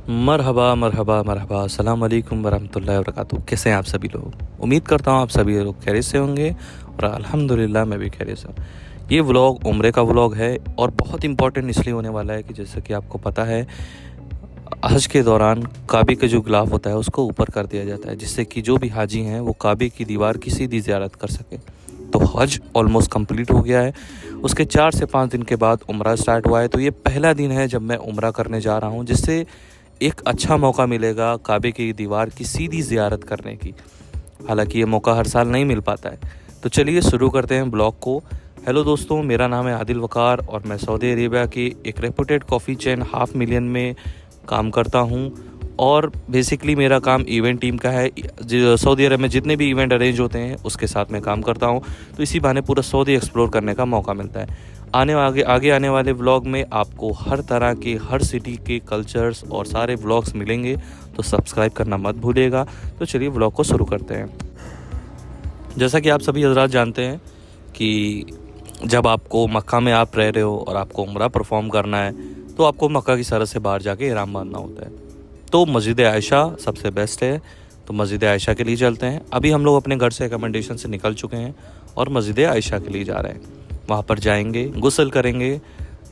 मरहबा मरहबा मरहबा अस्सलाम वालेकुम वरहमतुल्लाहि वबरकातुहू। कैसे हैं आप सभी लोग? उम्मीद करता हूँ आप सभी लोग खैरियत से होंगे और अल्हम्दुलिल्लाह मैं भी खैरियत से हूँ। ये व्लॉग उम्रे का व्लॉग है और बहुत इंपॉर्टेंट इसलिए होने वाला है कि जैसे कि आपको पता है हज के दौरान काबे का जो गिलाफ होता है उसको ऊपर कर दिया जाता है, जिससे कि जो भी हाजी हैं वो काबे की दीवार की सीधी ज़ियारत कर सकें। तो हज ऑलमोस्ट कंप्लीट हो गया है। उसके 4 से 5 दिन के बाद उम्रा स्टार्ट हुआ है। तो ये पहला दिन है जब मैं उम्रा करने जा रहा हूँ, जिससे एक अच्छा मौका मिलेगा काबे की दीवार की सीधी ज़ियारत करने की। हालांकि ये मौका हर साल नहीं मिल पाता है। तो चलिए शुरू करते हैं ब्लॉग को। हेलो दोस्तों, मेरा नाम है आदिल वकार और मैं सऊदी अरेबिया की एक रेपुटेड कॉफ़ी चेन 500,000 में काम करता हूँ। और बेसिकली मेरा काम इवेंट टीम का है। सऊदी अरब में जितने भी इवेंट अरेंज होते हैं उसके साथ मैं काम करता हूँ। तो इसी बहाने पूरा सऊदी एक्सप्लोर करने का मौका मिलता है। आगे आने वाले व्लॉग में आपको हर तरह के हर सिटी के कल्चर्स और सारे व्लॉग्स मिलेंगे, तो सब्सक्राइब करना मत भूलिएगा। तो चलिए व्लॉग को शुरू करते हैं। जैसा कि आप सभी हजरात जानते हैं कि जब आपको मक्का में आप रह रहे हो और आपको उम्रा परफॉर्म करना है तो आपको मक्का की सरहद से बाहर जाके इहराम बांधना होता है। तो मस्जिद आयशा सबसे बेस्ट है। तो मस्जिद आयशा के लिए चलते हैं। अभी हम लोग अपने घर से अकोमोडेशन से निकल चुके हैं और मस्जिद आयशा के लिए जा रहे हैं। वहाँ पर जाएंगे, गुस्ल करेंगे,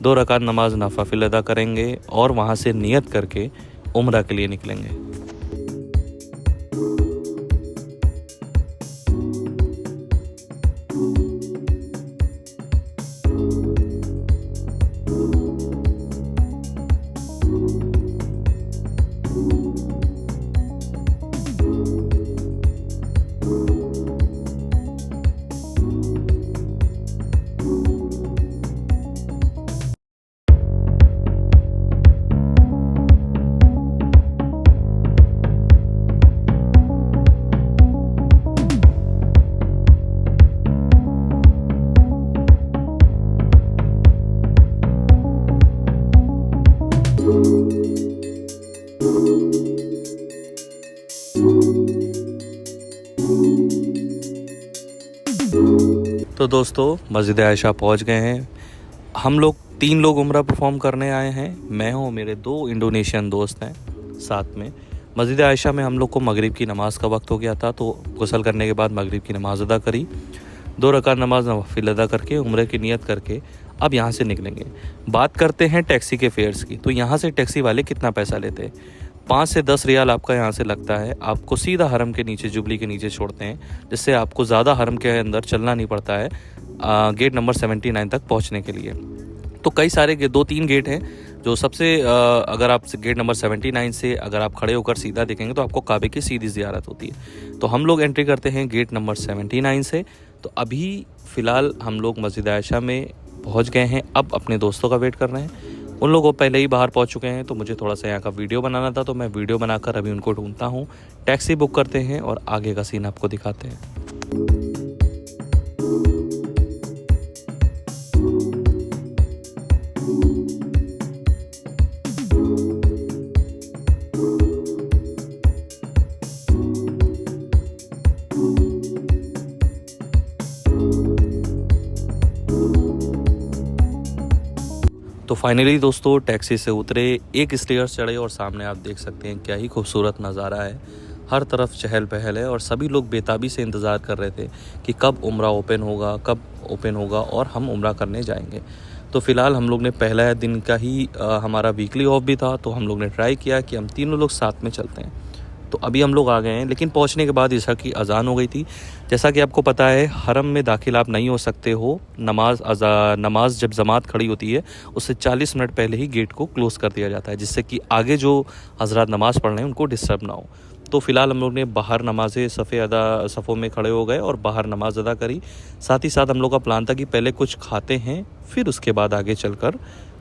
2 रकात नमाज नफाफिल अदा करेंगे और वहाँ से नियत करके उम्रा के लिए निकलेंगे। तो दोस्तों मस्जिद आयशा पहुंच गए हैं। हम लोग 3 लोग उम्रा परफॉर्म करने आए हैं। मैं हूं, मेरे 2 इंडोनेशियन दोस्त हैं साथ में। मस्जिद आयशा में हम लोग को मगरिब की नमाज का वक्त हो गया था, तो गुस्ल करने के बाद मगरिब की नमाज़ अदा करी, 2 रकात नमाज नफिल अदा करके उम्रे की नियत करके अब यहाँ से निकलेंगे। बात करते हैं टैक्सी के फेयर्स की। तो यहाँ से टैक्सी वाले कितना पैसा लेते हैं? 5 से 10 रियाल आपका यहाँ से लगता है। आपको सीधा हरम के नीचे, जुबली के नीचे छोड़ते हैं, जिससे आपको ज़्यादा हरम के अंदर चलना नहीं पड़ता है गेट नंबर 79 तक पहुँचने के लिए। तो कई सारे 2-3 गेट हैं जो सबसे अगर आप गेट नंबर 79 से अगर आप खड़े होकर सीधा देखेंगे तो आपको काबे की सीधी ज़ियारत होती है। तो हम लोग एंट्री करते हैं गेट नंबर 79 से। तो अभी फ़िलहाल हम लोग मस्जिद आयशा में पहुंच गए हैं। अब अपने दोस्तों का वेट कर रहे हैं। उन लोगों पहले ही बाहर पहुंच चुके हैं, तो मुझे थोड़ा सा यहाँ का वीडियो बनाना था, तो मैं वीडियो बनाकर अभी उनको ढूंढता हूँ। टैक्सी बुक करते हैं और आगे का सीन आपको दिखाते हैं। तो फाइनली दोस्तों टैक्सी से उतरे, एक स्टेयर्स चढ़े और सामने आप देख सकते हैं क्या ही खूबसूरत नज़ारा है। हर तरफ चहल पहल है और सभी लोग बेताबी से इंतज़ार कर रहे थे कि कब उम्रा ओपन होगा और हम उम्रा करने जाएंगे। तो फ़िलहाल हम लोग ने पहला दिन का ही हमारा वीकली ऑफ भी था, तो हम लोग ने ट्राई किया कि हम तीनों लोग साथ में चलते हैं। तो अभी हम लोग आ गए हैं, लेकिन पहुंचने के बाद इशा की अज़ान हो गई थी। जैसा कि आपको पता है हरम में दाखिल आप नहीं हो सकते हो। नमाज जब जमात खड़ी होती है उससे 40 मिनट पहले ही गेट को क्लोज़ कर दिया जाता है, जिससे कि आगे जो हजरात नमाज़ पढ़ रहे हैं उनको डिस्टर्ब ना हो। तो फ़िलहाल हम लोग ने बाहर नमाज़ें सफ़ों में खड़े हो गए और बाहर नमाज़ अदा करी। साथ ही साथ हम लोग का प्लान था कि पहले कुछ खाते हैं, फिर उसके बाद आगे चलकर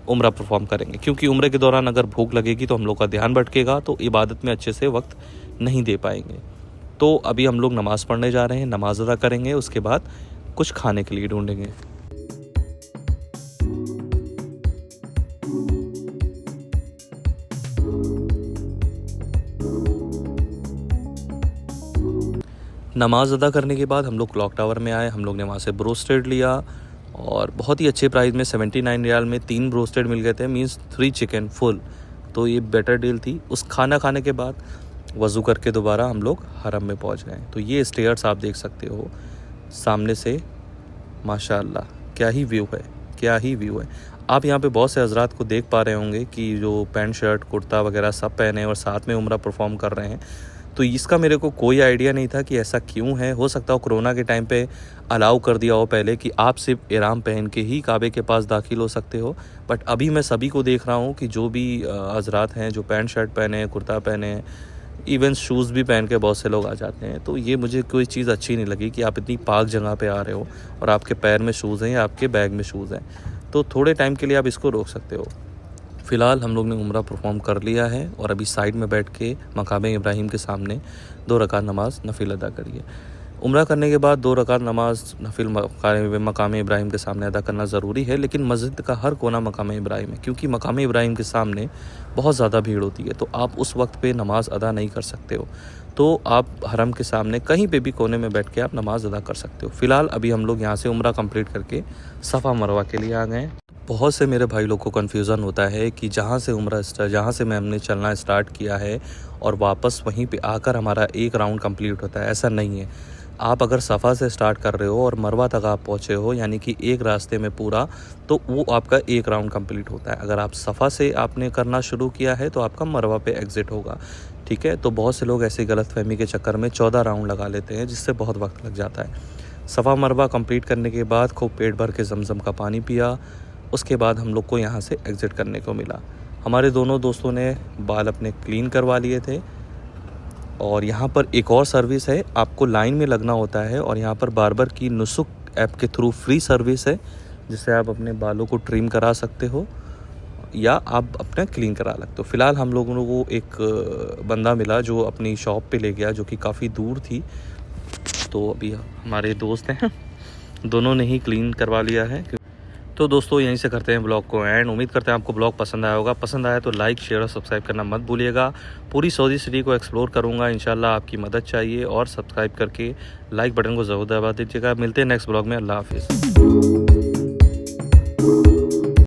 उम्रा परफॉर्म करेंगे, क्योंकि उम्रे के दौरान अगर भूख लगेगी तो हम लोग का ध्यान भटकेगा, तो इबादत में अच्छे से वक्त नहीं दे पाएंगे। तो अभी हम लोग नमाज़ पढ़ने जा रहे हैं, नमाज अदा करेंगे, उसके बाद कुछ खाने के लिए ढूंढेंगे। नमाज़ अदा करने के बाद हम लोग क्लॉक टावर में आए। हम लोग ने वहाँ से ब्रोस्टेड लिया और बहुत ही अच्छे प्राइस में 79 रियाल में 3 ब्रोस्टेड मिल गए थे, मीन्स 3 चिकन फुल। तो ये बेटर डील थी। उस खाना खाने के बाद वज़ू करके दोबारा हम लोग हरम में पहुंच गए। तो ये स्टेयर्स आप देख सकते हो सामने से, माशाअल्लाह क्या ही व्यू है, क्या ही व्यू है। आप यहाँ पे बहुत से हजरात को देख पा रहे होंगे कि जो पैंट शर्ट कुर्ता वगैरह सब पहने और साथ में उम्रा परफॉर्म कर रहे हैं। तो इसका मेरे को कोई आइडिया नहीं था कि ऐसा क्यों है। हो सकता हो कोरोना के टाइम पे अलाउ कर दिया हो पहले कि आप सिर्फ इहराम पहन के ही काबे के पास दाखिल हो सकते हो, बट अभी मैं सभी को देख रहा हूँ कि जो भी हजरात हैं जो पैंट शर्ट पहने हैं, कुर्ता पहने हैं, इवन शूज़ भी पहन के बहुत से लोग आ जाते हैं। तो ये मुझे कोई चीज़ अच्छी नहीं लगी कि आप इतनी पाक जगह पे आ रहे हो और आपके पैर में शूज़ हैं या आपके बैग में शूज़ हैं, तो थोड़े टाइम के लिए आप इसको रोक सकते हो। फ़िलहाल हम लोग ने उम्रा परफॉर्म कर लिया है और अभी साइड में बैठ के मकाम इब्राहिम के सामने 2 रकात नमाज नफिल अदा करिए। उम्रा करने के बाद 2 रकात नमाज नफिल मकाम इब्राहिम के सामने अदा करना ज़रूरी है, लेकिन मस्जिद का हर कोना मकाम इब्राहिम है, क्योंकि मकाम इब्राहिम के सामने बहुत ज़्यादा भीड़ होती है, तो आप उस वक्त पे नमाज अदा नहीं कर सकते हो। तो आप हरम के सामने कहीं पे भी कोने में बैठ के आप नमाज अदा कर सकते हो। फ़िलहाल अभी हम लोग यहाँ से उम्रा कंप्लीट करके सफ़ा मरवा के लिए आ गए। बहुत से मेरे भाई लोग को कन्फ्यूज़न होता है कि जहाँ से हमने चलना स्टार्ट किया है और वापस वहीं पे आकर हमारा एक राउंड कंप्लीट होता है। ऐसा नहीं है। आप अगर सफ़ा से स्टार्ट कर रहे हो और मरवा तक आप पहुँचे हो, यानी कि एक रास्ते में पूरा, तो वो आपका एक राउंड कंप्लीट होता है। अगर आप सफ़ा से आपने करना शुरू किया है तो आपका मरवा पे एग्ज़िट होगा, ठीक है। तो बहुत से लोग ऐसी गलतफहमी के चक्कर में 14 राउंड लगा लेते हैं, जिससे बहुत वक्त लग जाता है। सफ़ा मरवा कंप्लीट करने के बाद खूब पेट भर के ज़मज़म का पानी पिया। उसके बाद हम लोग को यहाँ से एग्ज़िट करने को मिला। हमारे दोनों दोस्तों ने बाल अपने क्लीन करवा लिए थे और यहाँ पर एक और सर्विस है, आपको लाइन में लगना होता है और यहाँ पर बार्बर की नुसुक ऐप के थ्रू फ्री सर्विस है, जिससे आप अपने बालों को ट्रिम करा सकते हो या आप अपना क्लीन करा सकते हो। फ़िलहाल हम लोगों को एक बंदा मिला जो अपनी शॉप पे ले गया, जो कि काफ़ी दूर थी। तो अभी हमारे दोस्त हैं, दोनों ने ही क्लीन करवा लिया है। तो दोस्तों यहीं से करते हैं ब्लॉग को एंड। उम्मीद करते हैं आपको ब्लॉग पसंद आया होगा। पसंद आया तो लाइक, शेयर और सब्सक्राइब करना मत भूलिएगा। पूरी सऊदी सिटी को एक्सप्लोर करूंगा इंशाल्लाह, आपकी मदद चाहिए, और सब्सक्राइब करके लाइक बटन को ज़रूर दबा दीजिएगा। मिलते हैं नेक्स्ट ब्लॉग में। अल्लाह हाफिज़।